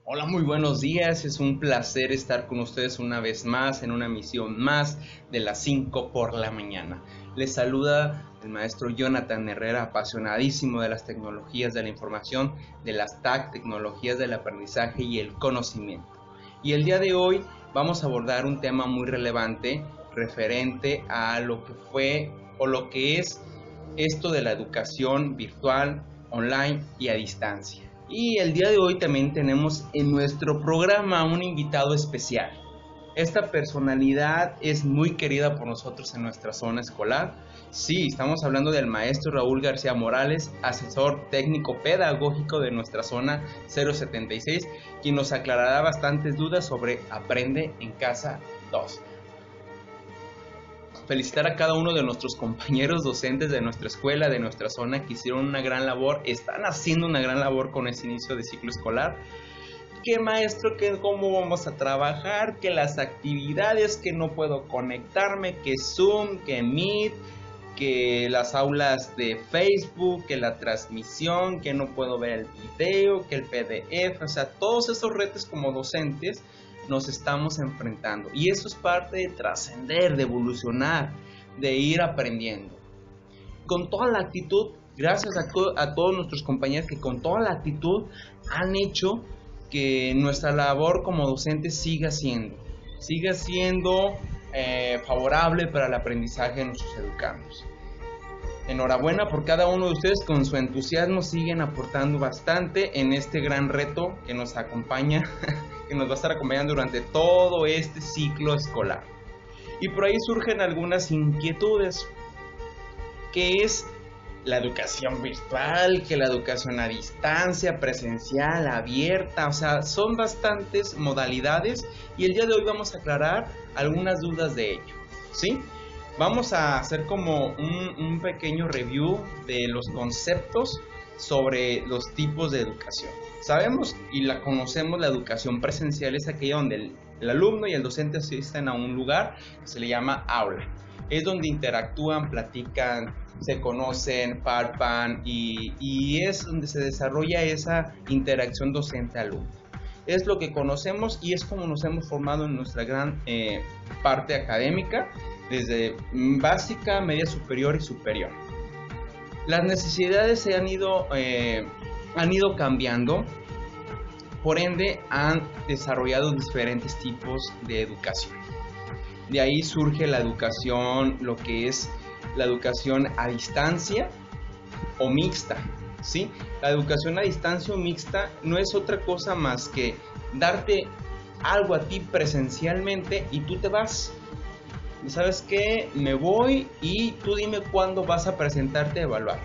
Hola, muy buenos días. Es un placer estar con ustedes una vez más en una misión más de las 5 por la mañana. Les saluda el maestro Jonathan Herrera, apasionadísimo de las tecnologías de la información, de las TAC, tecnologías del aprendizaje y el conocimiento. Y el día de hoy vamos a abordar un tema muy relevante referente a lo que fue o lo que es esto de la educación virtual, online y a distancia. Y el día de hoy también tenemos en nuestro programa un invitado especial. Esta personalidad es muy querida por nosotros en nuestra zona escolar. Sí, estamos hablando del maestro Raúl García Morales, asesor técnico pedagógico de nuestra zona 076, quien nos aclarará bastantes dudas sobre Aprende en Casa 2. Felicitar a cada uno de nuestros compañeros docentes de nuestra escuela, de nuestra zona, que hicieron una gran labor, están haciendo una gran labor con ese inicio de ciclo escolar. ¿Qué maestro? ¿Qué, cómo vamos a trabajar? ¿Qué las actividades? ¿Que no puedo conectarme? ¿Que Zoom? ¿Que Meet? ¿Que las aulas de Facebook? ¿Que la transmisión? ¿Que no puedo ver el video? ¿Que el PDF? O sea, todos esos retos como docentes nos estamos enfrentando. Y eso es parte de trascender, de evolucionar, de ir aprendiendo. Con toda la actitud, gracias a todos nuestros compañeros que con toda la actitud han hecho que nuestra labor como docentes siga siendo favorable para el aprendizaje de nuestros educandos. Enhorabuena por cada uno de ustedes, con su entusiasmo siguen aportando bastante en este gran reto que nos acompaña, que nos va a estar acompañando durante todo este ciclo escolar. Y por ahí surgen algunas inquietudes, que es la educación virtual, que la educación a distancia, presencial, abierta, o sea, son bastantes modalidades y el día de hoy vamos a aclarar algunas dudas de ello, ¿sí? Vamos a hacer como un pequeño review de los conceptos sobre los tipos de educación. Sabemos y la conocemos, la educación presencial es aquella donde el alumno y el docente asisten a un lugar que se le llama aula. Es donde interactúan, platican, se conocen, palpan y es donde se desarrolla esa interacción docente-alumno. Es lo que conocemos y es como nos hemos formado en nuestra gran parte académica, desde básica, media superior y superior. Las necesidades se han ido cambiando, por ende han desarrollado diferentes tipos de educación. De ahí surge la educación, lo que es la educación a distancia o mixta, ¿sí? La educación a distancia o mixta no es otra cosa más que darte algo a ti presencialmente y tú te vas. ¿Sabes qué? Me voy y tú dime cuándo vas a presentarte a evaluar.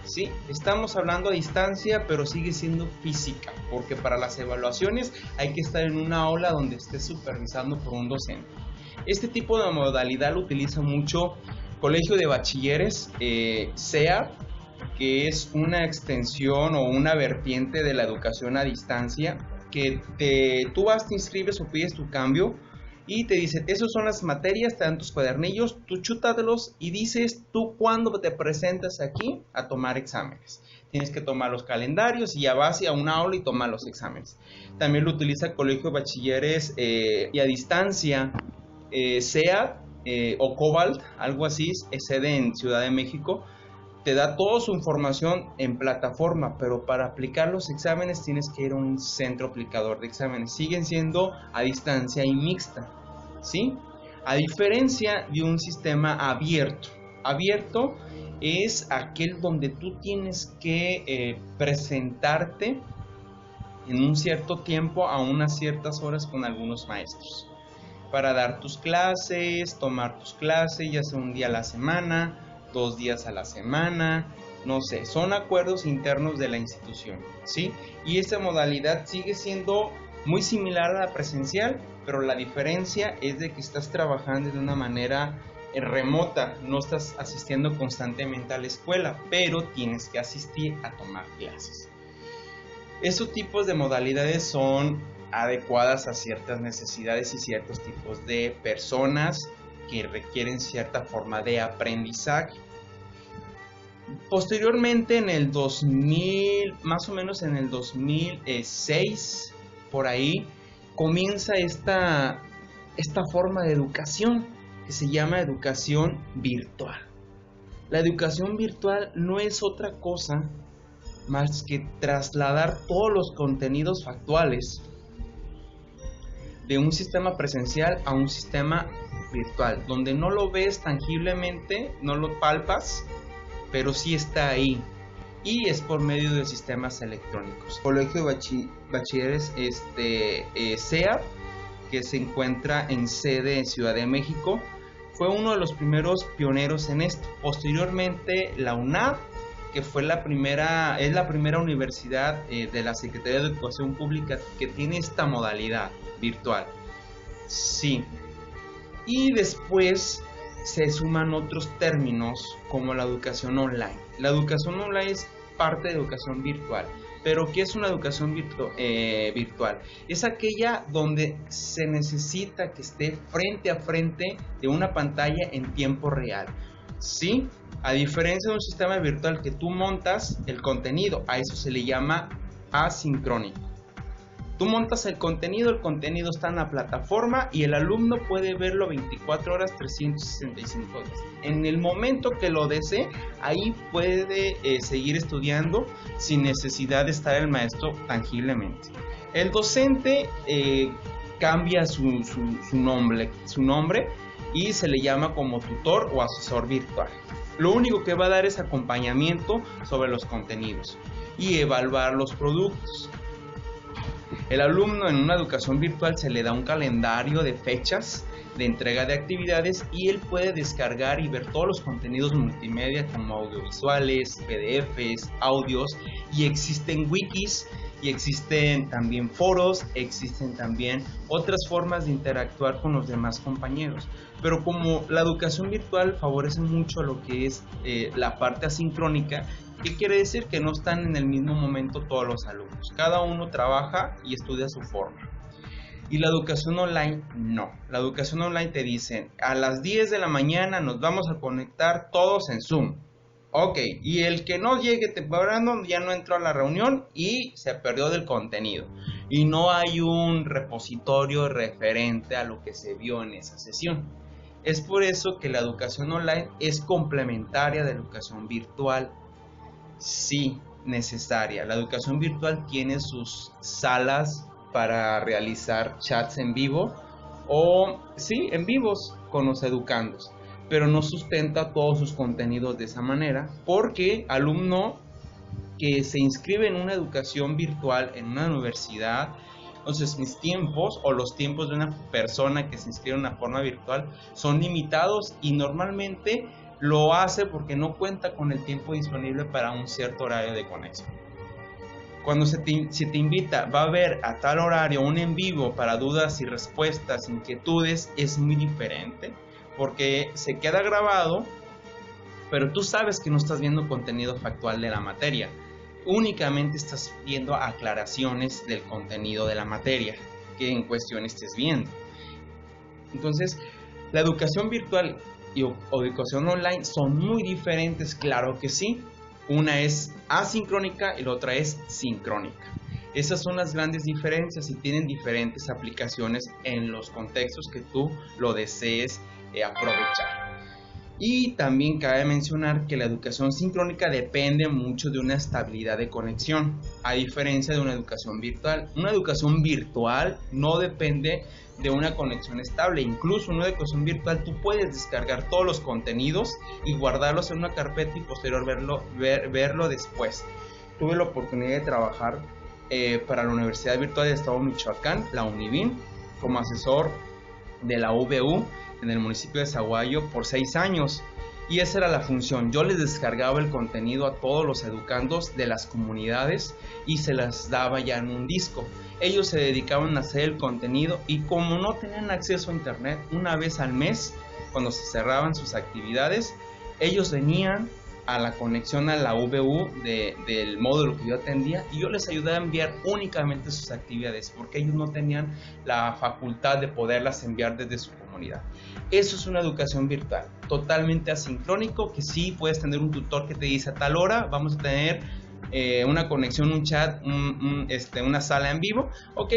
Sí, estamos hablando a distancia, pero sigue siendo física, porque para las evaluaciones hay que estar en una aula donde estés supervisando por un docente. Este tipo de modalidad lo utiliza mucho Colegio de Bachilleres, SEA, que es una extensión o una vertiente de la educación a distancia, que tú vas, te inscribes o pides tu cambio y te dice, esas son las materias, te dan tus cuadernillos, tú chútatelos y dices tú cuándo te presentas aquí a tomar exámenes. Tienes que tomar los calendarios y ya vas a una aula y tomar los exámenes. También lo utiliza el Colegio de Bachilleres y a distancia, SEA o Cobalt, algo así, es sede en Ciudad de México. Te da toda su información en plataforma, pero para aplicar los exámenes tienes que ir a un centro aplicador de exámenes. Siguen siendo a distancia y mixta, ¿sí? A diferencia de un sistema abierto. Abierto es aquel donde tú tienes que presentarte en un cierto tiempo a unas ciertas horas con algunos maestros para dar tus clases, tomar tus clases, ya sea un día a la semana, 2 días a la semana, no sé, son acuerdos internos de la institución, ¿sí? Y esta modalidad sigue siendo muy similar a la presencial, pero la diferencia es de que estás trabajando de una manera remota, no estás asistiendo constantemente a la escuela, pero tienes que asistir a tomar clases. Estos tipos de modalidades son adecuadas a ciertas necesidades y ciertos tipos de personas que requieren cierta forma de aprendizaje. Posteriormente en el 2000, más o menos en el 2006, por ahí comienza esta forma de educación que se llama educación virtual. La educación virtual no es otra cosa más que trasladar todos los contenidos factuales de un sistema presencial a un sistema virtual, donde no lo ves tangiblemente, no lo palpas, pero sí está ahí, y es por medio de sistemas electrónicos. Colegio de Bachilleres CEA, que se encuentra en sede en Ciudad de México, fue uno de los primeros pioneros en esto. Posteriormente la UNAV, que es la primera universidad de la Secretaría de Educación Pública que tiene esta modalidad virtual. Sí. Y después se suman otros términos como la educación online. La educación online es parte de educación virtual. Pero ¿qué es una educación virtual? Es aquella donde se necesita que esté frente a frente de una pantalla en tiempo real. ¿Sí? A diferencia de un sistema virtual que tú montas el contenido, a eso se le llama asincrónico. Tú montas el contenido está en la plataforma y el alumno puede verlo 24 horas, 365 días. En el momento que lo desee, ahí puede seguir estudiando sin necesidad de estar el maestro tangiblemente. El docente cambia su nombre y se le llama como tutor o asesor virtual. Lo único que va a dar es acompañamiento sobre los contenidos y evaluar los productos. El alumno en una educación virtual se le da un calendario de fechas de entrega de actividades y él puede descargar y ver todos los contenidos multimedia como audiovisuales, PDFs, audios, y existen wikis y existen también foros, existen también otras formas de interactuar con los demás compañeros. Pero como la educación virtual favorece mucho lo que es la parte asincrónica, ¿qué quiere decir? Que no están en el mismo momento todos los alumnos. Cada uno trabaja y estudia a su forma. Y la educación online, no. La educación online te dicen, a las 10 de la mañana nos vamos a conectar todos en Zoom. Ok, y el que no llegue temprano ya no entró a la reunión y se perdió del contenido. Y no hay un repositorio referente a lo que se vio en esa sesión. Es por eso que la educación online es complementaria de la educación virtual. Sí, necesaria. La educación virtual tiene sus salas para realizar chats en vivo o sí, en vivos con los educandos, pero no sustenta todos sus contenidos de esa manera, porque alumno que se inscribe en una educación virtual en una universidad, entonces mis tiempos o los tiempos de una persona que se inscribe en una forma virtual son limitados y normalmente lo hace porque no cuenta con el tiempo disponible para un cierto horario de conexión. Cuando se te invita, va a haber a tal horario un en vivo para dudas y respuestas, inquietudes, es muy diferente porque se queda grabado, pero tú sabes que no estás viendo contenido factual de la materia, únicamente estás viendo aclaraciones del contenido de la materia que en cuestión estés viendo. Entonces, la educación virtual y educación online son muy diferentes, claro que sí. Una es asincrónica y la otra es sincrónica. Esas son las grandes diferencias y tienen diferentes aplicaciones en los contextos que tú lo desees aprovechar. Y también cabe mencionar que la educación sincrónica depende mucho de una estabilidad de conexión, a diferencia de una educación virtual. Una educación virtual no depende de una conexión estable. Incluso en una educación virtual tú puedes descargar todos los contenidos y guardarlos en una carpeta y posterior verlo después. Tuve la oportunidad de trabajar para la Universidad Virtual del Estado de Michoacán, la UNIVIM, como asesor de la UVU en el municipio de Zaguayo por 6 años. Y esa era la función. Yo les descargaba el contenido a todos los educandos de las comunidades y se las daba ya en un disco. Ellos se dedicaban a hacer el contenido y como no tenían acceso a internet, una vez al mes, cuando se cerraban sus actividades, ellos venían a la conexión a la VU del módulo que yo atendía y yo les ayudaba a enviar únicamente sus actividades porque ellos no tenían la facultad de poderlas enviar desde su comunidad. Eso es una educación virtual, totalmente asincrónico, que sí puedes tener un tutor que te dice a tal hora vamos a tener una conexión, un chat, una sala en vivo, ok,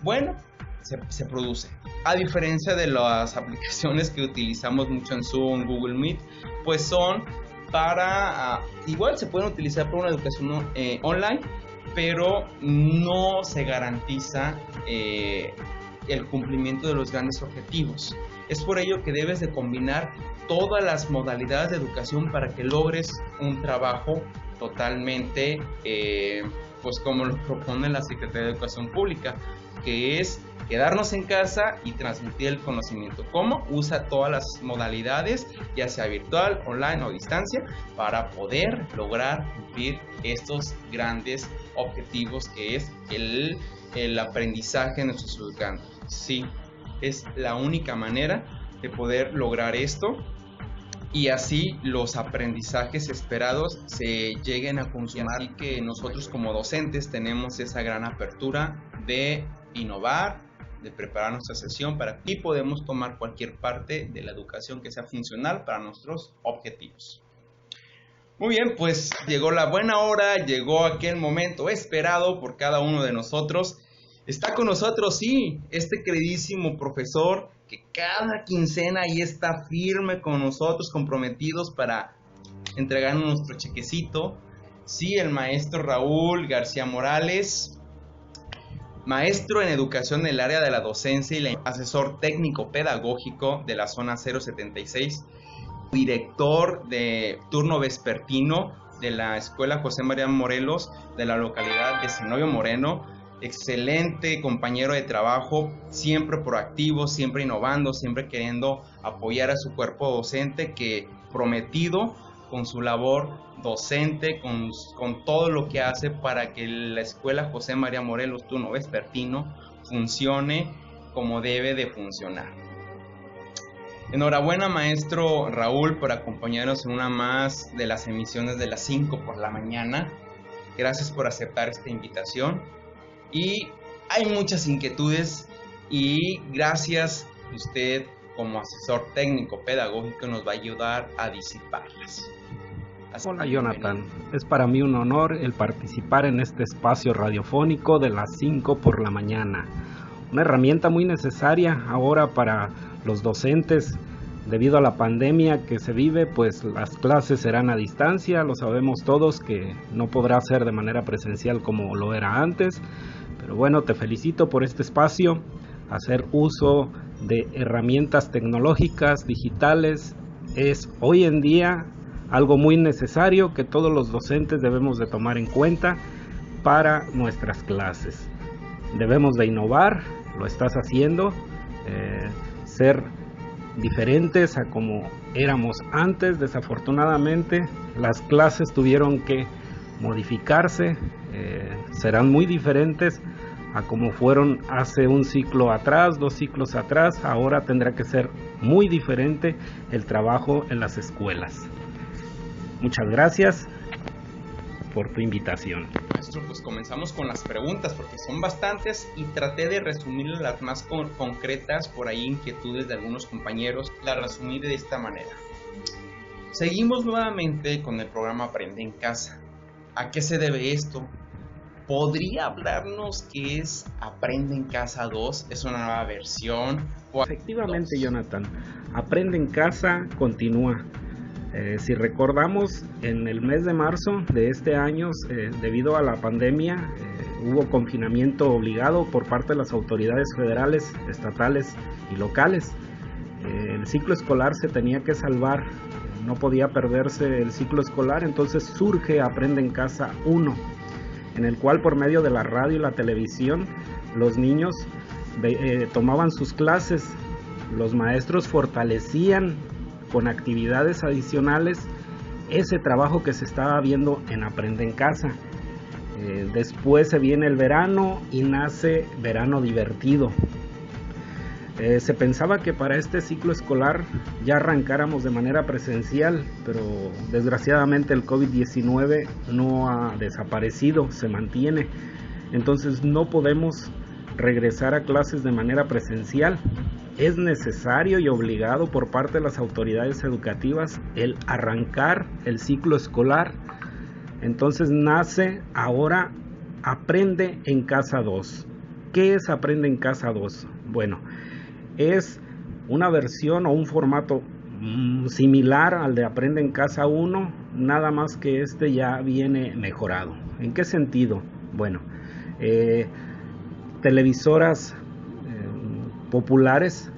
bueno, se produce. A diferencia de las aplicaciones que utilizamos mucho en Zoom, Google Meet, pues son para, igual se pueden utilizar para una educación online, pero no se garantiza el cumplimiento de los grandes objetivos. Es por ello que debes de combinar todas las modalidades de educación para que logres un trabajo totalmente, pues como lo propone la Secretaría de Educación Pública, que es quedarnos en casa y transmitir el conocimiento. ¿Cómo? Usa todas las modalidades, ya sea virtual, online o distancia, para poder lograr cumplir estos grandes objetivos que es el aprendizaje de nuestros educandos. Sí, es la única manera de poder lograr esto y así los aprendizajes esperados se lleguen a consumar. Así que nosotros como docentes tenemos esa gran apertura de innovar, de preparar nuestra sesión y podemos tomar cualquier parte de la educación que sea funcional para nuestros objetivos. Muy bien, pues llegó la buena hora, llegó aquel momento esperado por cada uno de nosotros. Está con nosotros, sí, este queridísimo profesor que cada quincena ahí está firme con nosotros, comprometidos para entregarnos nuestro chequecito. Sí, el maestro Raúl García Morales, maestro en educación en el área de la docencia y asesor técnico pedagógico de la zona 076, director de turno vespertino de la Escuela José María Morelos de la localidad de Zenobio Moreno. Excelente compañero de trabajo, siempre proactivo, siempre innovando, siempre queriendo apoyar a su cuerpo docente, que prometido con su labor docente, con todo lo que hace para que la Escuela José María Morelos turno vespertino funcione como debe de funcionar. Enhorabuena, maestro Raúl, por acompañarnos en una más de las emisiones de las 5 por la mañana. Gracias por aceptar esta invitación. Y hay muchas inquietudes y gracias a usted como asesor técnico pedagógico nos va a ayudar a disiparlas. Hola Jonathan, es para mí un honor el participar en este espacio radiofónico de las 5 por la mañana. Una herramienta muy necesaria ahora para los docentes. Debido a la pandemia que se vive, pues las clases serán a distancia, lo sabemos todos que no podrá ser de manera presencial como lo era antes, pero bueno, te felicito por este espacio. Hacer uso de herramientas tecnológicas, digitales, es hoy en día algo muy necesario que todos los docentes debemos de tomar en cuenta para nuestras clases. Debemos de innovar, lo estás haciendo, ser diferentes a como éramos antes. Desafortunadamente las clases tuvieron que modificarse, serán muy diferentes a como fueron hace un ciclo atrás, 2 ciclos atrás. Ahora tendrá que ser muy diferente el trabajo en las escuelas. Muchas gracias por tu invitación. Maestro, pues comenzamos con las preguntas porque son bastantes y traté de resumir las más concretas, por ahí inquietudes de algunos compañeros, las resumí de esta manera. Seguimos nuevamente con el programa Aprende en Casa. ¿A qué se debe esto? ¿Podría hablarnos qué es Aprende en Casa 2? ¿Es una nueva versión? Efectivamente, Jonathan, Aprende en Casa continúa. Si recordamos, en el mes de marzo de este año, debido a la pandemia, hubo confinamiento obligado por parte de las autoridades federales, estatales y locales. El ciclo escolar se tenía que salvar, no podía perderse el ciclo escolar, entonces surge Aprende en Casa 1, en el cual por medio de la radio y la televisión los niños tomaban sus clases, los maestros fortalecían con actividades adicionales ese trabajo que se estaba viendo en Aprende en Casa. Después se viene el verano y nace Verano Divertido. Se pensaba que para este ciclo escolar ya arrancáramos de manera presencial, pero desgraciadamente el COVID-19 no ha desaparecido, se mantiene. Entonces no podemos regresar a clases de manera presencial. Es necesario y obligado por parte de las autoridades educativas el arrancar el ciclo escolar. Entonces nace ahora Aprende en Casa 2. ¿Qué es Aprende en Casa 2? Bueno, es una versión o un formato similar al de Aprende en Casa 1, nada más que este ya viene mejorado. ¿En qué sentido? Bueno, televisoras populares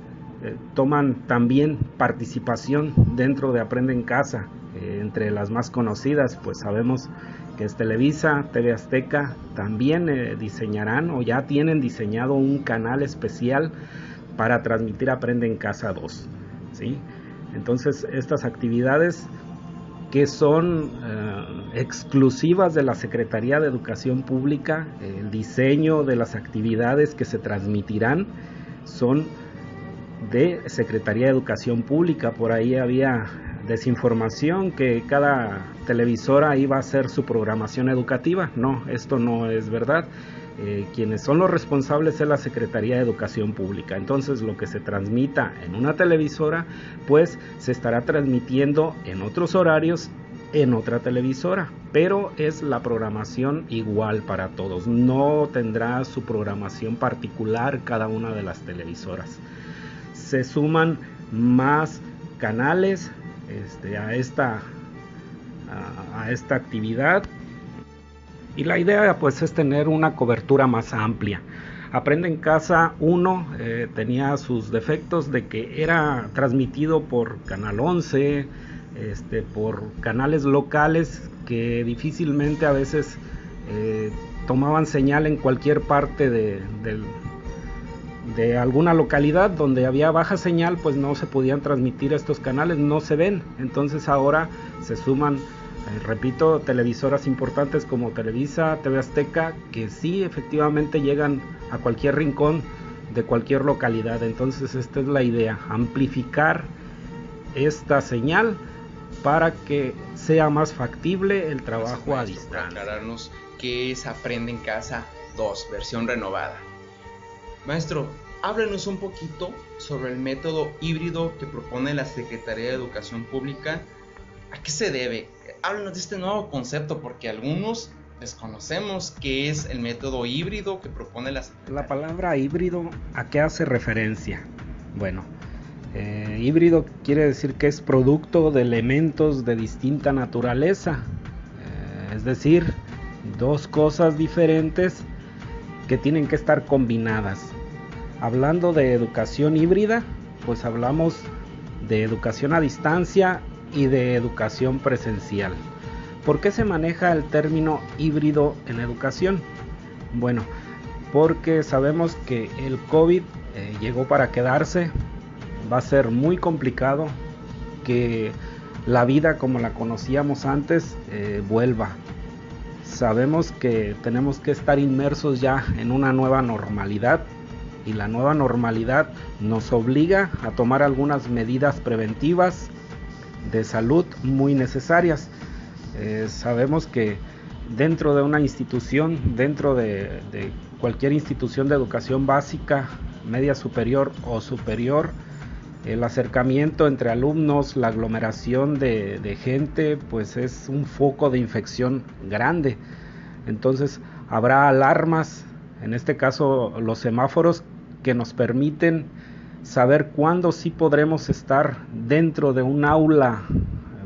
toman también participación dentro de Aprende en Casa. Entre las más conocidas, pues sabemos que es Televisa, TV Azteca, también diseñarán o ya tienen diseñado un canal especial para transmitir Aprende en Casa 2, ¿sí? Entonces, estas actividades que son exclusivas de la Secretaría de Educación Pública, el diseño de las actividades que se transmitirán son de Secretaría de Educación Pública. Por ahí había desinformación que cada televisora iba a hacer su programación educativa. No, esto no es verdad. Quienes son los responsables es la Secretaría de Educación Pública. Entonces, lo que se transmita en una televisora, pues se estará transmitiendo en otros horarios en otra televisora, pero es la programación igual para todos. No tendrá su programación particular cada una de las televisoras. Se suman más canales a esta actividad, y la idea pues es tener una cobertura más amplia. Aprende en Casa 1 tenía sus defectos de que era transmitido por Canal 11, por canales locales que difícilmente a veces tomaban señal en cualquier parte de alguna localidad donde había baja señal, pues no se podían transmitir estos canales, no se ven. Entonces ahora se suman, repito, televisoras importantes como Televisa, TV Azteca, que sí efectivamente llegan a cualquier rincón de cualquier localidad. Entonces esta es la idea, amplificar esta señal para que sea más factible el trabajo a distancia. Para aclararnos qué es Aprende en Casa 2, versión renovada. Maestro, háblenos un poquito sobre el método híbrido que propone la Secretaría de Educación Pública. ¿A qué se debe? Háblenos de este nuevo concepto, porque algunos desconocemos qué es el método híbrido que propone la Secretaría. La palabra híbrido, ¿a qué hace referencia? Bueno, híbrido quiere decir que es producto de elementos de distinta naturaleza, es decir, dos cosas diferentes que tienen que estar combinadas. Hablando de educación híbrida, pues hablamos de educación a distancia y de educación presencial. ¿Por qué se maneja el término híbrido en educación? Bueno, porque sabemos que el COVID llegó para quedarse. Va a ser muy complicado que la vida como la conocíamos antes vuelva. Sabemos que tenemos que estar inmersos ya en una nueva normalidad, y la nueva normalidad nos obliga a tomar algunas medidas preventivas de salud muy necesarias. Sabemos que dentro de una institución, dentro de cualquier institución de educación básica, media superior o superior, el acercamiento entre alumnos, la aglomeración de gente, pues es un foco de infección grande. Entonces habrá alarmas, en este caso los semáforos, que nos permiten saber cuándo sí podremos estar dentro de un aula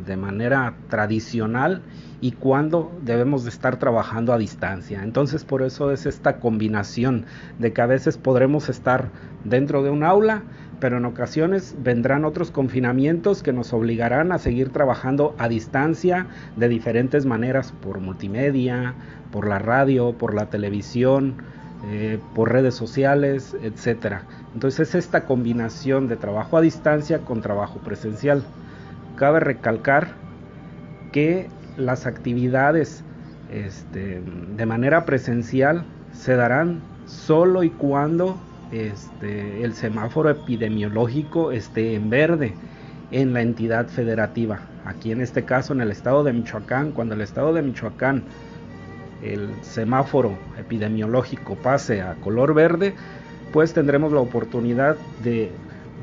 de manera tradicional y cuándo debemos de estar trabajando a distancia. Entonces por eso es esta combinación de que a veces podremos estar dentro de un aula, pero en ocasiones vendrán otros confinamientos que nos obligarán a seguir trabajando a distancia de diferentes maneras, por multimedia, por la radio, por la televisión, por redes sociales, etcétera. Entonces es esta combinación de trabajo a distancia con trabajo presencial. Cabe recalcar que las actividades de manera presencial se darán solo y cuando el semáforo epidemiológico esté en verde en la entidad federativa. Aquí en este caso en el estado de Michoacán, cuando el estado de Michoacán el semáforo epidemiológico pase a color verde, pues tendremos la oportunidad de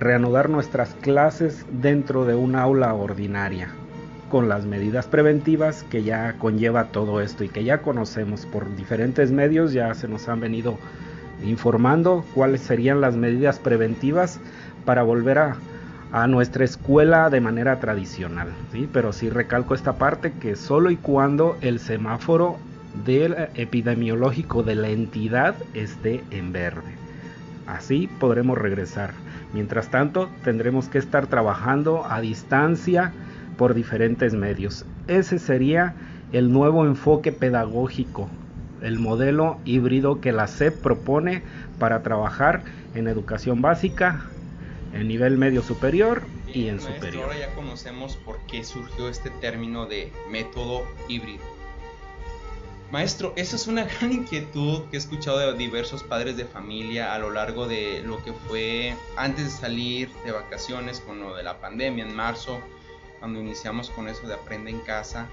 reanudar nuestras clases dentro de un aula ordinaria, con las medidas preventivas que ya conlleva todo esto y que ya conocemos por diferentes medios, ya se nos han venido informando cuáles serían las medidas preventivas para volver a nuestra escuela de manera tradicional, ¿sí? Pero sí recalco esta parte, que solo y cuando el semáforo epidemiológico de la entidad esté en verde. Así podremos regresar. Mientras tanto, tendremos que estar trabajando a distancia por diferentes medios. Ese sería el nuevo enfoque pedagógico, el modelo híbrido que la SEP propone para trabajar en educación básica, en nivel medio superior y en superior. Ahora ya conocemos por qué surgió este término de método híbrido. Maestro, esa es una gran inquietud que he escuchado de diversos padres de familia a lo largo de lo que fue antes de salir de vacaciones con lo de la pandemia en marzo, cuando iniciamos con eso de aprende en casa.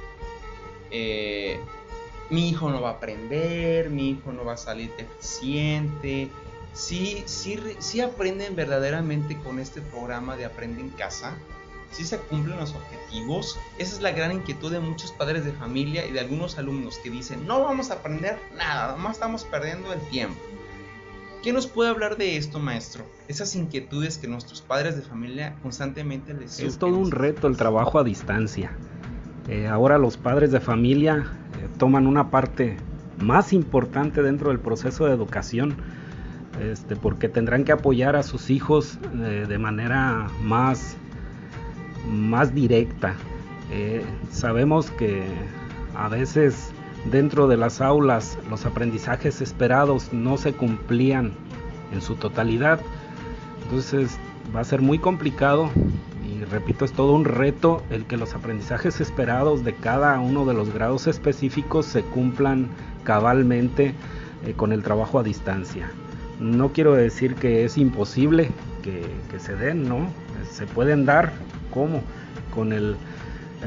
Mi hijo no va a aprender, mi hijo no va a salir deficiente. Sí aprenden verdaderamente con este programa de aprende en casa. ¿Sí se cumplen los objetivos? Esa es la gran inquietud de muchos padres de familia y de algunos alumnos que dicen, no vamos a aprender nada, nomás estamos perdiendo el tiempo. ¿Qué nos puede hablar de esto, maestro? Esas inquietudes que nuestros padres de familia constantemente les surgen. Es todo un reto el trabajo a distancia. Ahora los padres de familia toman una parte más importante dentro del proceso de educación, porque tendrán que apoyar a sus hijos de manera más directa. Sabemos que a veces dentro de las aulas los aprendizajes esperados no se cumplían en su totalidad, entonces va a ser muy complicado y repito, es todo un reto el que los aprendizajes esperados de cada uno de los grados específicos se cumplan cabalmente con el trabajo a distancia. No quiero decir que es imposible que se den, ¿no? Se pueden dar. ¿Cómo? Con el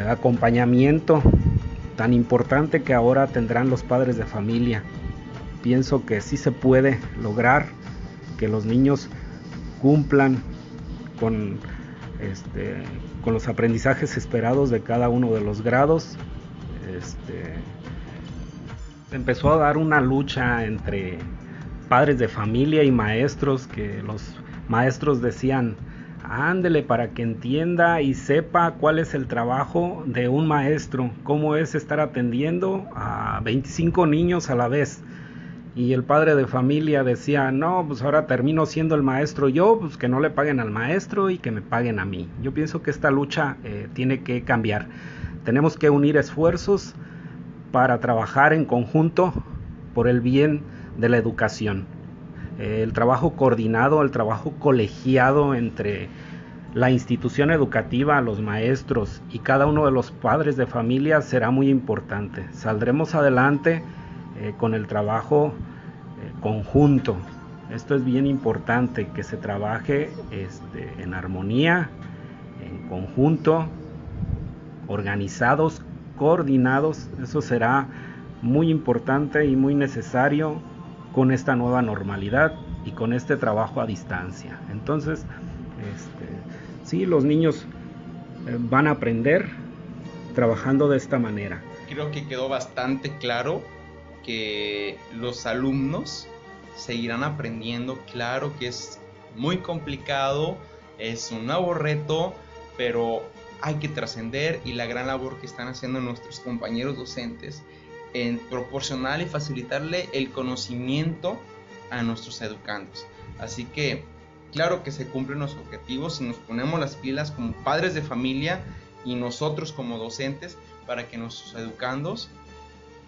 acompañamiento tan importante que ahora tendrán los padres de familia. Pienso que sí se puede lograr que los niños cumplan con los aprendizajes esperados de cada uno de los grados. Se empezó a dar una lucha entre padres de familia y maestros, que los maestros decían, ándele para que entienda y sepa cuál es el trabajo de un maestro, cómo es estar atendiendo a 25 niños a la vez. Y el padre de familia decía, no, pues ahora termino siendo el maestro yo, pues que no le paguen al maestro y que me paguen a mí. Yo pienso que esta lucha tiene que cambiar. Tenemos que unir esfuerzos para trabajar en conjunto por el bien de la educación. El trabajo coordinado, el trabajo colegiado entre la institución educativa, los maestros y cada uno de los padres de familia será muy importante. Saldremos adelante con el trabajo conjunto. Esto es bien importante, que se trabaje en armonía, en conjunto, organizados, coordinados. Eso será muy importante y muy necesario con esta nueva normalidad y con este trabajo a distancia. Entonces, sí, los niños van a aprender trabajando de esta manera. Creo que quedó bastante claro que los alumnos seguirán aprendiendo. Claro que es muy complicado, es un nuevo reto, pero hay que trascender, y la gran labor que están haciendo nuestros compañeros docentes en proporcionar y facilitarle el conocimiento a nuestros educandos. Así que claro que se cumplen los objetivos si nos ponemos las pilas como padres de familia y nosotros como docentes, para que nuestros educandos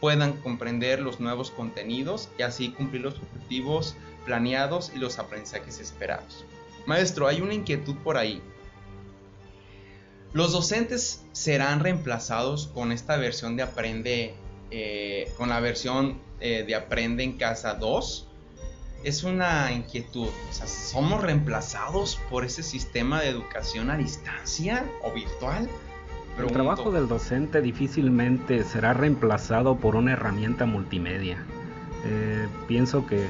puedan comprender los nuevos contenidos y así cumplir los objetivos planeados y los aprendizajes esperados. Maestro, hay una inquietud por ahí. ¿Los docentes serán reemplazados con esta versión de con la versión de Aprende en Casa 2? Es una inquietud. O sea, ¿somos reemplazados por ese sistema de educación a distancia o virtual? El trabajo del docente difícilmente será reemplazado por una herramienta multimedia. Pienso que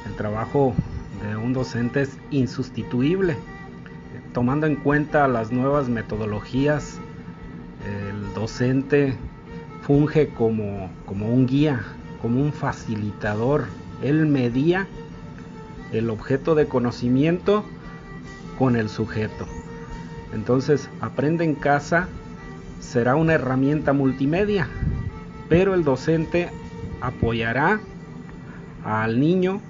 el trabajo de un docente es insustituible. Tomando en cuenta las nuevas metodologías, el docente funge como un guía, como un facilitador. Él media el objeto de conocimiento con el sujeto. Entonces, Aprende en Casa será una herramienta multimedia, pero el docente apoyará al niño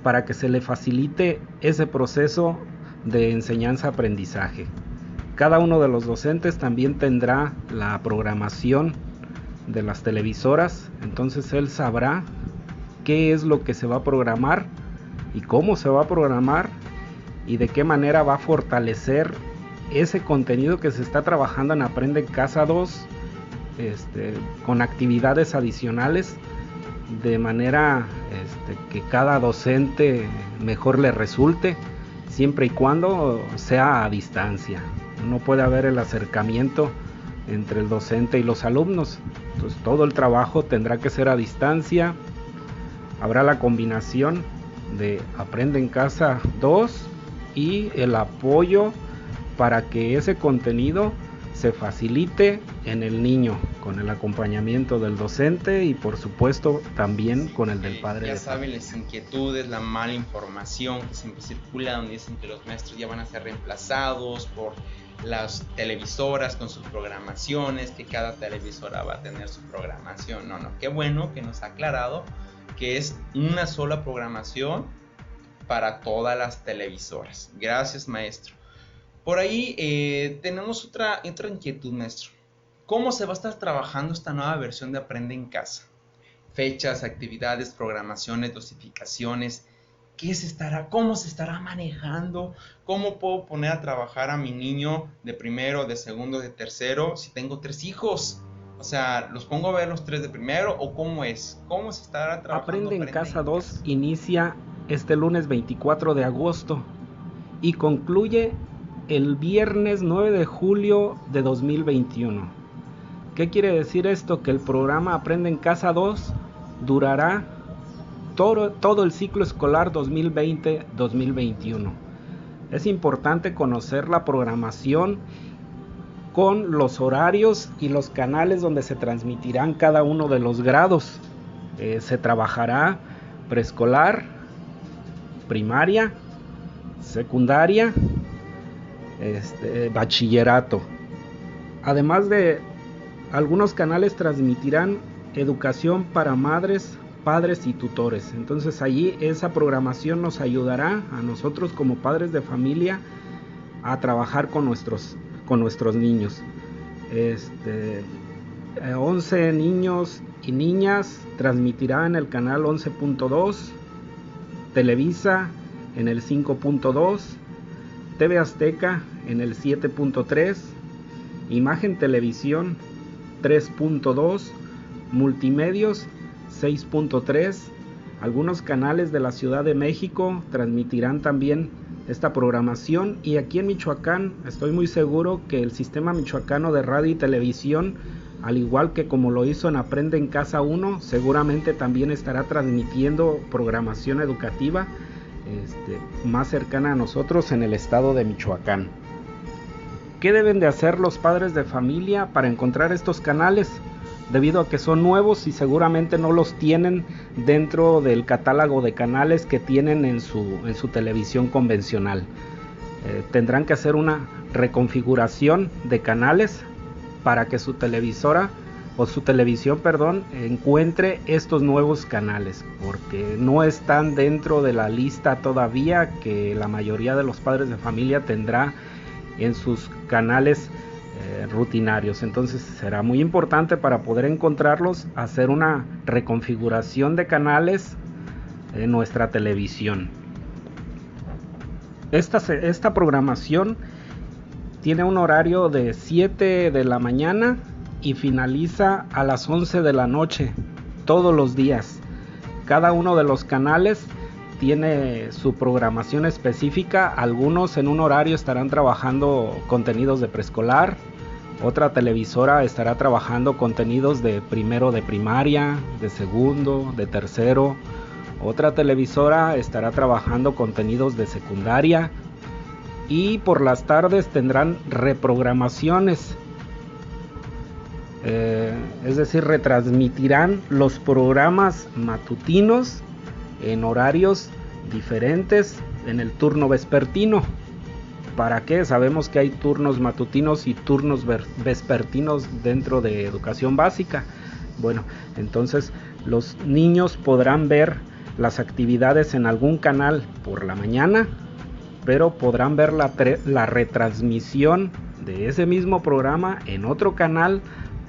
para que se le facilite ese proceso de enseñanza-aprendizaje. Cada uno de los docentes también tendrá la programación de las televisoras, entonces él sabrá qué es lo que se va a programar y cómo se va a programar y de qué manera va a fortalecer ese contenido que se está trabajando en Aprende en Casa 2, con actividades adicionales, de manera que cada docente mejor le resulte, siempre y cuando sea a distancia. No puede haber el acercamiento entre el docente y los alumnos, entonces todo el trabajo tendrá que ser a distancia. Habrá la combinación de Aprende en Casa 2 y el apoyo para que ese contenido se facilite en el niño, con el acompañamiento del docente y por supuesto también con el del padre. Ya saben las inquietudes, la mala información que siempre circula, donde dicen que los maestros ya van a ser reemplazados por las televisoras con sus programaciones, que cada televisora va a tener su programación. No, qué bueno que nos ha aclarado que es una sola programación para todas las televisoras. Gracias, maestro. Por ahí tenemos otra inquietud, maestro. ¿Cómo se va a estar trabajando esta nueva versión de Aprende en Casa? Fechas, actividades, programaciones, dosificaciones. ¿Cómo se estará manejando? ¿Cómo puedo poner a trabajar a mi niño de primero, de segundo, de tercero si tengo 3 hijos? O sea, ¿los pongo a ver los 3 de primero o cómo es? ¿Cómo se estará trabajando? Aprende en Casa 2 inicia este lunes 24 de agosto y concluye el viernes 9 de julio de 2021. ¿Qué quiere decir esto? Que el programa Aprende en Casa 2 durará todo el ciclo escolar 2020-2021. Es importante conocer la programación con los horarios y los canales donde se transmitirán cada uno de los grados. Se trabajará preescolar, primaria, secundaria, bachillerato. Además de algunos canales transmitirán educación para madres, padres y tutores. Entonces allí esa programación nos ayudará a nosotros como padres de familia a trabajar con nuestros niños. 11 niños y niñas transmitirá en el canal 11.2, Televisa en el 5.2, TV Azteca en el 7.3, Imagen Televisión 3.2, Multimedios 6.3. Algunos canales de la Ciudad de México transmitirán también esta programación, y aquí en Michoacán estoy muy seguro que el Sistema Michoacano de Radio y Televisión, al igual que como lo hizo en Aprende en Casa 1, seguramente también estará transmitiendo programación educativa más cercana a nosotros en el estado de Michoacán. ¿Qué deben de hacer los padres de familia para encontrar estos canales? Debido a que son nuevos y seguramente no los tienen dentro del catálogo de canales que tienen en su televisión convencional. Tendrán que hacer una reconfiguración de canales para que su televisora o su televisión, encuentre estos nuevos canales, porque no están dentro de la lista todavía que la mayoría de los padres de familia tendrá en sus canales rutinarios. Entonces será muy importante para poder encontrarlos hacer una reconfiguración de canales en nuestra televisión. Esta programación tiene un horario de 7 de la mañana y finaliza a las 11 de la noche todos los días. Cada uno de los canales tiene su programación específica. Algunos en un horario estarán trabajando contenidos de preescolar, otra televisora estará trabajando contenidos de primero de primaria, de segundo, de tercero, otra televisora estará trabajando contenidos de secundaria, y por las tardes tendrán reprogramaciones, es decir, retransmitirán los programas matutinos en horarios diferentes en el turno vespertino. ¿Para qué? Sabemos que hay turnos matutinos y turnos vespertinos dentro de educación básica. Bueno, entonces los niños podrán ver las actividades en algún canal por la mañana, pero podrán ver la retransmisión de ese mismo programa en otro canal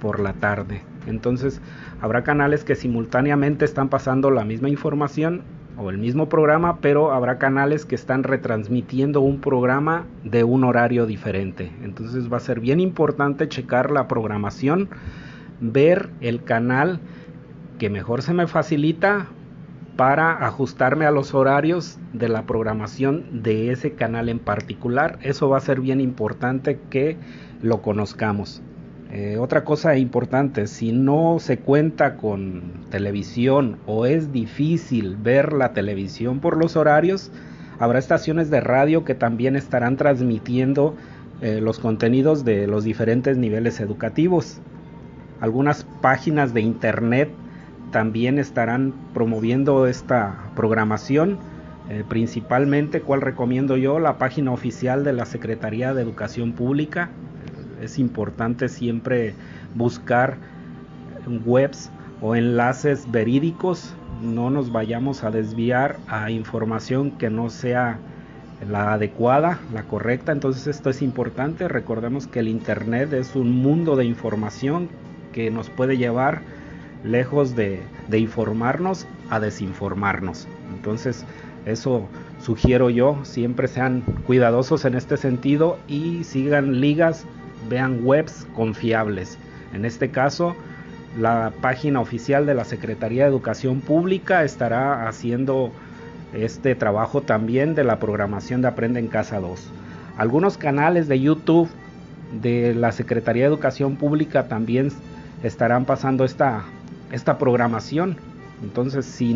por la tarde. Entonces habrá canales que simultáneamente están pasando la misma información o el mismo programa, pero habrá canales que están retransmitiendo un programa de un horario diferente. Entonces va a ser bien importante checar la programación, ver el canal que mejor se me facilita para ajustarme a los horarios de la programación de ese canal en particular. Eso va a ser bien importante que lo conozcamos. Otra cosa importante, si no se cuenta con televisión o es difícil ver la televisión por los horarios, habrá estaciones de radio que también estarán transmitiendo los contenidos de los diferentes niveles educativos. Algunas páginas de internet también estarán promoviendo esta programación, principalmente, ¿cuál recomiendo yo? La página oficial de la Secretaría de Educación Pública. Es importante siempre buscar webs o enlaces verídicos, no nos vayamos a desviar a información que no sea la adecuada, la correcta. Entonces esto es importante. Recordemos que el internet es un mundo de información que nos puede llevar lejos de informarnos a desinformarnos. Entonces eso sugiero yo, siempre sean cuidadosos en este sentido y sigan ligas, vean webs confiables. En este caso, la página oficial de la Secretaría de Educación Pública estará haciendo este trabajo también de la programación de Aprende en Casa 2. Algunos canales de YouTube de la Secretaría de Educación Pública también estarán pasando esta programación. Entonces, si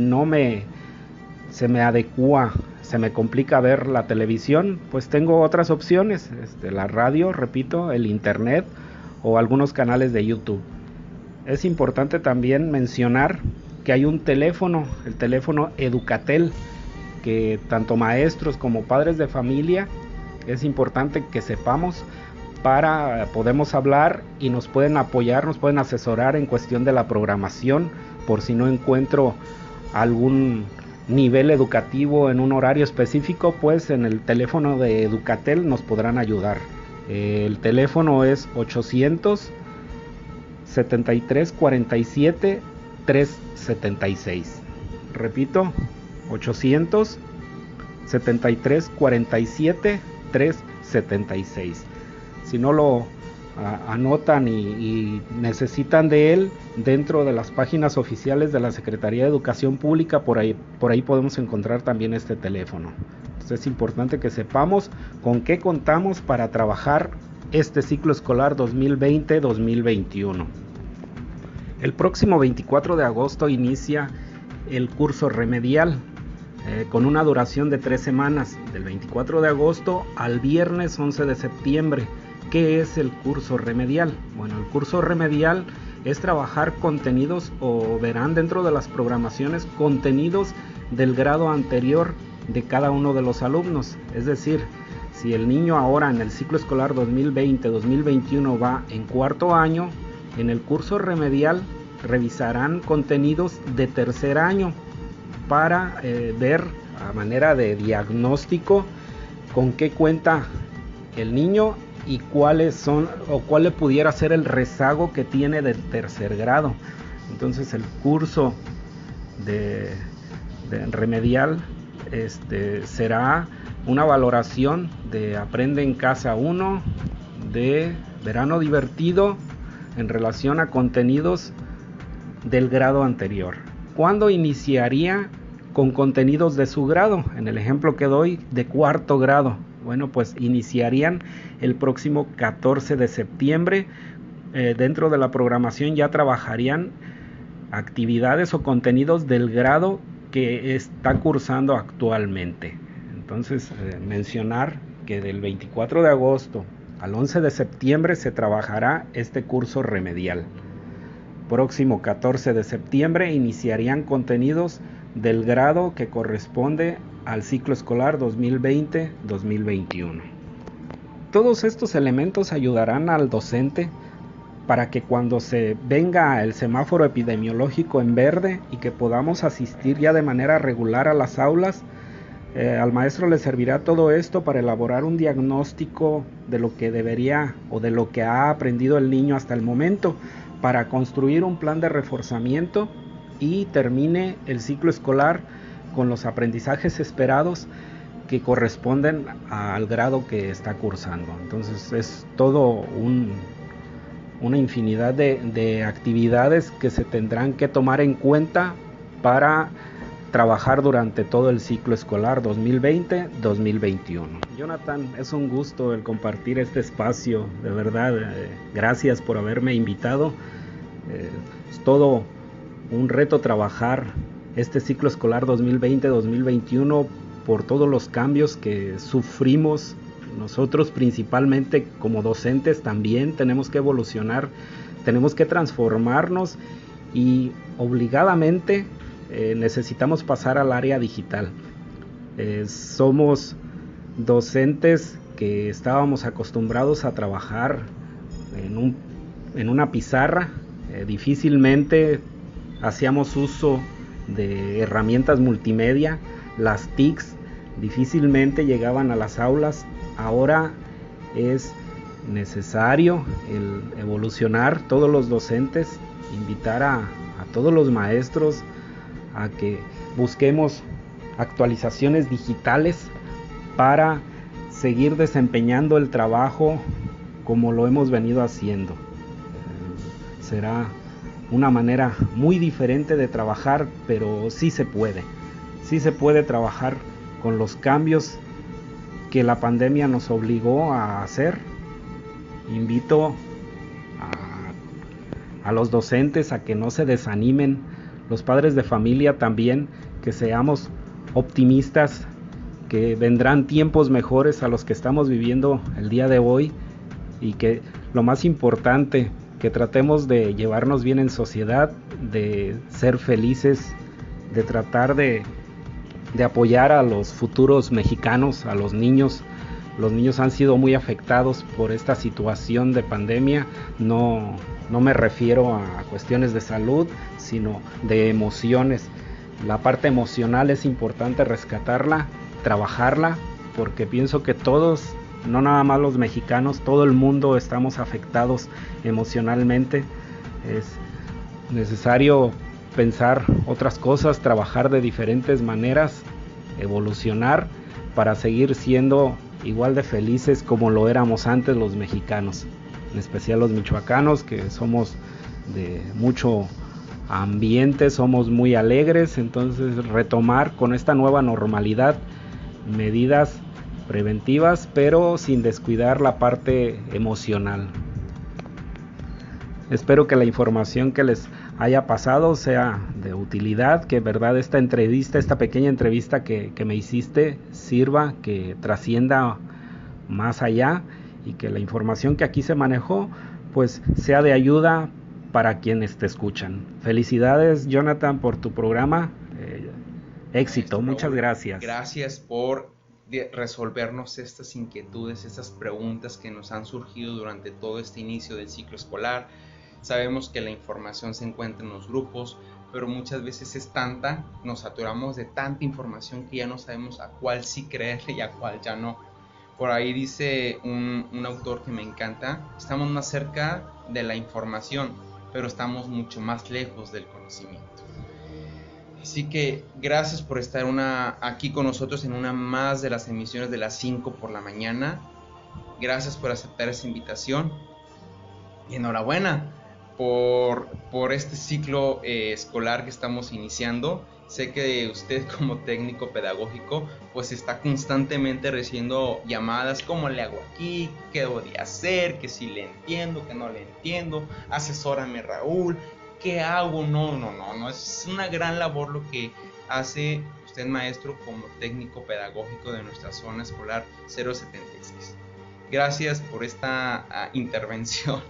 se me adecua, se me complica ver la televisión, pues tengo otras opciones, la radio, repito, el internet o algunos canales de YouTube. Es importante también mencionar que hay un teléfono, el teléfono Educatel, que tanto maestros como padres de familia es importante que sepamos, podemos hablar y nos pueden apoyar, nos pueden asesorar en cuestión de la programación, por si no encuentro algún nivel educativo en un horario específico, pues en el teléfono de Educatel nos podrán ayudar. El teléfono es 800 73 47 376. Repito, 800 73 47 376. Si no lo anotan y necesitan de él, dentro de las páginas oficiales de la Secretaría de Educación Pública, por ahí podemos encontrar también este teléfono. Entonces es importante que sepamos con qué contamos para trabajar este ciclo escolar 2020-2021. El próximo 24 de agosto inicia el curso remedial con una duración de 3 semanas, del 24 de agosto al viernes 11 de septiembre. ¿Qué es el curso remedial? Bueno, el curso remedial es trabajar contenidos, o verán dentro de las programaciones contenidos del grado anterior de cada uno de los alumnos. Es decir, si el niño ahora en el ciclo escolar 2020-2021 va en cuarto año, en el curso remedial revisarán contenidos de tercer año para ver a manera de diagnóstico con qué cuenta el niño y cuáles son o cuál pudiera ser el rezago que tiene del tercer grado. Entonces el curso de remedial será una valoración de Aprende en Casa 1, de verano divertido en relación a contenidos del grado anterior. ¿Cuándo iniciaría con contenidos de su grado? En el ejemplo que doy, de cuarto grado. Bueno, pues iniciarían el próximo 14 de septiembre. Dentro de la programación ya trabajarían actividades o contenidos del grado que está cursando actualmente. Entonces, mencionar que del 24 de agosto al 11 de septiembre se trabajará este curso remedial. Próximo 14 de septiembre iniciarían contenidos del grado que corresponde al ciclo escolar 2020-2021. Todos estos elementos ayudarán al docente para que cuando se venga el semáforo epidemiológico en verde y que podamos asistir ya de manera regular a las aulas, al maestro le servirá todo esto para elaborar un diagnóstico de lo que debería o de lo que ha aprendido el niño hasta el momento, para construir un plan de reforzamiento y termine el ciclo escolar con los aprendizajes esperados que corresponden al grado que está cursando. Entonces es todo una infinidad de actividades que se tendrán que tomar en cuenta para trabajar durante todo el ciclo escolar 2020-2021. Jonathan, es un gusto el compartir este espacio, de verdad, gracias por haberme invitado. Es todo un reto trabajar este ciclo escolar 2020-2021 por todos los cambios que sufrimos. Nosotros principalmente como docentes también tenemos que evolucionar, tenemos que transformarnos y obligadamente necesitamos pasar al área digital. Somos docentes que estábamos acostumbrados a trabajar en una pizarra, difícilmente hacíamos uso de herramientas multimedia, las TICs difícilmente llegaban a las aulas. Ahora es necesario el evolucionar todos los docentes, invitar a todos los maestros a que busquemos actualizaciones digitales para seguir desempeñando el trabajo como lo hemos venido haciendo. Será una manera muy diferente de trabajar, pero sí se puede trabajar con los cambios que la pandemia nos obligó a hacer. Invito a los docentes a que no se desanimen, los padres de familia también, que seamos optimistas, que vendrán tiempos mejores a los que estamos viviendo el día de hoy, y que lo más importante, que tratemos de llevarnos bien en sociedad, de ser felices, de tratar de apoyar a los futuros mexicanos, a los niños. Los niños han sido muy afectados por esta situación de pandemia. No me refiero a cuestiones de salud, sino de emociones. La parte emocional es importante rescatarla, trabajarla, porque pienso que todos, no nada más los mexicanos, todo el mundo estamos afectados emocionalmente. Es necesario pensar otras cosas, trabajar de diferentes maneras, evolucionar para seguir siendo igual de felices como lo éramos antes los mexicanos, en especial los michoacanos, que somos de mucho ambiente, somos muy alegres. Entonces retomar con esta nueva normalidad medidas preventivas, pero sin descuidar la parte emocional. Espero que la información que les haya pasado sea de utilidad, que en verdad esta pequeña entrevista que me hiciste sirva, que trascienda más allá, y que la información que aquí se manejó pues sea de ayuda para quienes te escuchan. Felicidades, Jonathan, por tu programa. Éxito, muchas gracias. Gracias por resolvernos estas inquietudes, estas preguntas que nos han surgido durante todo este inicio del ciclo escolar. Sabemos que la información se encuentra en los grupos, pero muchas veces es tanta, nos saturamos de tanta información que ya no sabemos a cuál sí creerle y a cuál ya no. Por ahí dice un autor que me encanta: estamos más cerca de la información, pero estamos mucho más lejos del conocimiento. Así que gracias por estar aquí con nosotros en una más de las emisiones de las 5 por la mañana. Gracias por aceptar esa invitación y enhorabuena por este ciclo escolar que estamos iniciando. Sé que usted, como técnico pedagógico, pues está constantemente recibiendo llamadas: ¿cómo le hago aquí? ¿Qué debo de hacer? ¿Que si le entiendo? ¿Que no le entiendo? Asesórame, Raúl. ¿Qué hago? No, es una gran labor lo que hace usted, maestro, como técnico pedagógico de nuestra zona escolar 076. Gracias por esta intervención,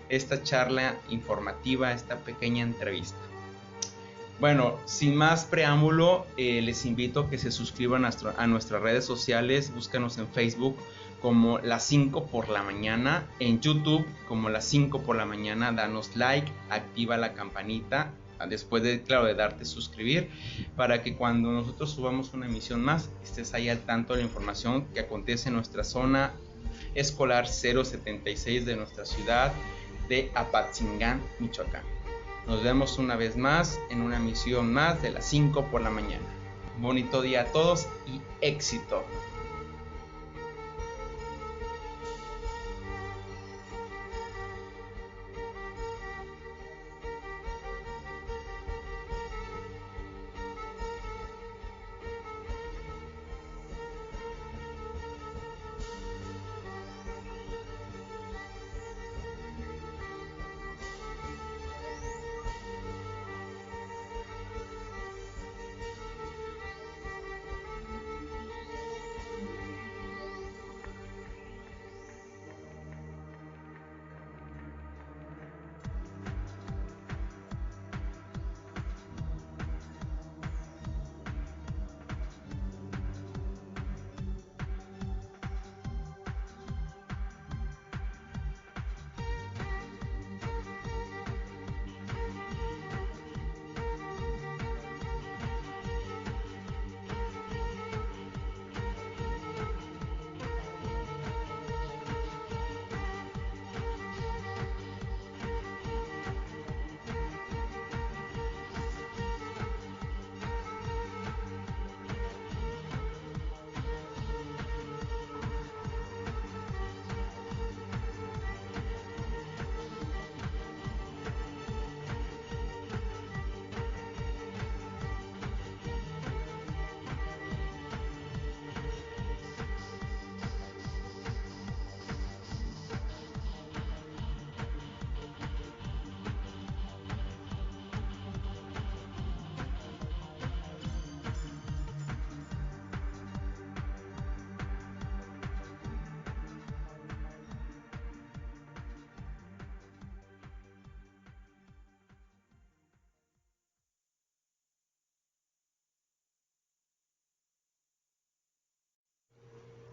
esta charla informativa, esta pequeña entrevista. Bueno, sin más preámbulo, les invito a que se suscriban a nuestras redes sociales. Búscanos en Facebook como Las 5 por la mañana, en YouTube como Las 5 por la mañana. Danos like, activa la campanita, después de, claro, de darte suscribir, para que cuando nosotros subamos una emisión más, estés ahí al tanto de la información que acontece en nuestra zona escolar 076 de nuestra ciudad de Apatzingán, Michoacán. Nos vemos una vez más en una emisión más de Las 5 por la mañana. Bonito día a todos y éxito.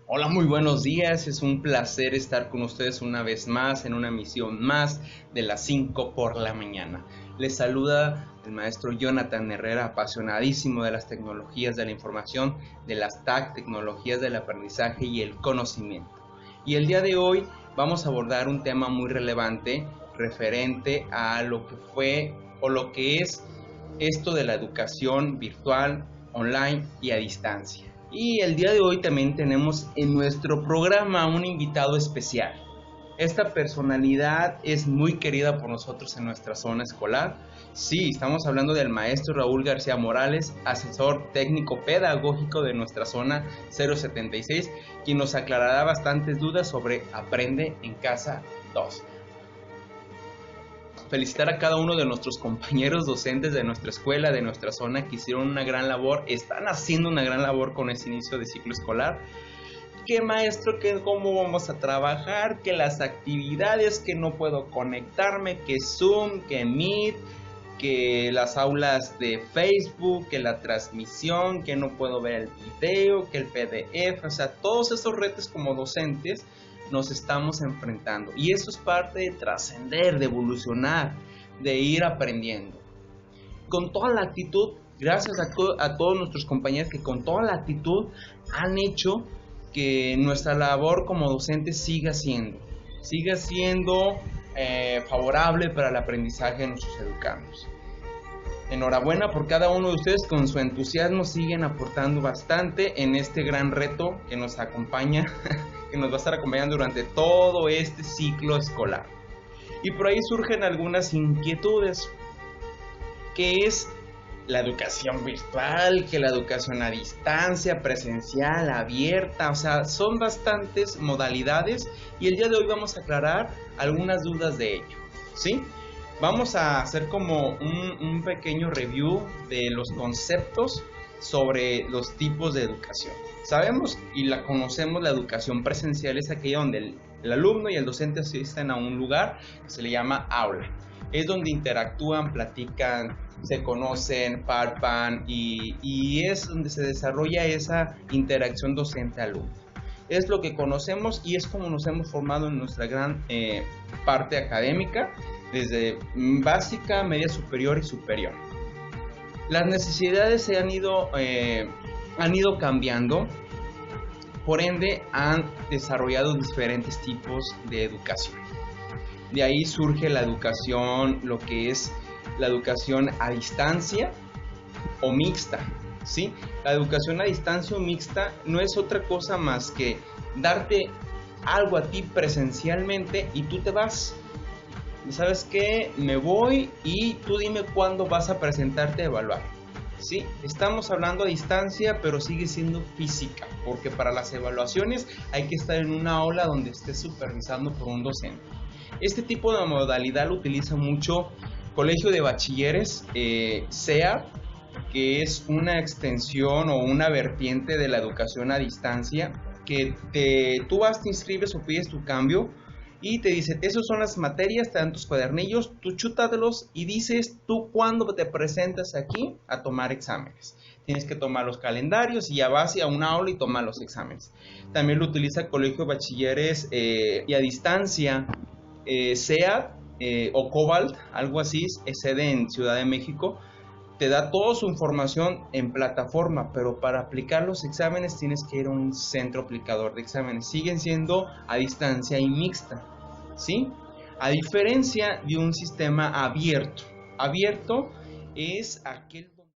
Hola, muy buenos días. Es un placer estar con ustedes una vez más en una emisión más de Las 5 por la mañana. Les saluda el maestro Jonathan Herrera, apasionadísimo de las tecnologías de la información, de las TAC, tecnologías del aprendizaje y el conocimiento. Y el día de hoy vamos a abordar un tema muy relevante referente a lo que fue o lo que es esto de la educación virtual, online y a distancia. Y el día de hoy también tenemos en nuestro programa un invitado especial. Esta personalidad es muy querida por nosotros en nuestra zona escolar. Sí, estamos hablando del maestro Raúl García Morales, asesor técnico pedagógico de nuestra zona 076, quien nos aclarará bastantes dudas sobre Aprende en Casa 2. Felicitar a cada uno de nuestros compañeros docentes de nuestra escuela, de nuestra zona, que hicieron una gran labor, están haciendo una gran labor con ese inicio de ciclo escolar. ¿Qué maestro? ¿Qué, cómo vamos a trabajar? ¿Qué las actividades? ¿Que no puedo conectarme? ¿Que Zoom? ¿Que Meet? ¿Que las aulas de Facebook? ¿Que la transmisión? ¿Que no puedo ver el video? ¿Que el PDF? O sea, todos esos retos como docentes nos estamos enfrentando, y eso es parte de trascender, de evolucionar, de ir aprendiendo con toda la actitud. Gracias a todos nuestros compañeros que con toda la actitud han hecho que nuestra labor como docentes siga siendo favorable para el aprendizaje de nuestros educandos. Enhorabuena por cada uno de ustedes, con su entusiasmo siguen aportando bastante en este gran reto que nos acompaña, que nos va a estar acompañando durante todo este ciclo escolar. Y por ahí surgen algunas inquietudes, que es la educación virtual, que la educación a distancia, presencial, abierta, o sea, son bastantes modalidades y el día de hoy vamos a aclarar algunas dudas de ello, ¿sí? Vamos a hacer como un pequeño review de los conceptos sobre los tipos de educación. Sabemos y la conocemos, la educación presencial es aquella donde el alumno y el docente asisten a un lugar que se le llama aula. es donde interactúan, platican, se conocen, parpan y es donde se desarrolla esa interacción docente-alumno. Es lo que conocemos y es como nos hemos formado en nuestra gran parte académica, desde básica, media superior y superior. Las necesidades se han ido cambiando, por ende han desarrollado diferentes tipos de educación. De ahí surge la educación, lo que es la educación a distancia o mixta, ¿sí? La educación a distancia o mixta no es otra cosa más que darte algo a ti presencialmente y tú te vas. ¿Sabes qué? Me voy y tú dime cuándo vas a presentarte a evaluar. Sí, estamos hablando a distancia, pero sigue siendo física, porque para las evaluaciones hay que estar en una aula donde estés supervisando por un docente. Este tipo de modalidad lo utiliza mucho Colegio de Bachilleres, SEA, que es una extensión o una vertiente de la educación a distancia, que tú vas, te inscribes o pides tu cambio y te dice, esas son las materias, te dan tus cuadernillos, tú chútatelos y dices tú cuándo te presentas aquí a tomar exámenes. Tienes que tomar los calendarios y ya vas a una aula y tomar los exámenes. También lo utiliza el Colegio de Bachilleres y a distancia, SEA o Cobalt, algo así, es sede en Ciudad de México. Te da toda su información en plataforma, pero para aplicar los exámenes tienes que ir a un centro aplicador de exámenes. Siguen siendo a distancia y mixta, ¿sí? A diferencia de un sistema abierto. Abierto es aquel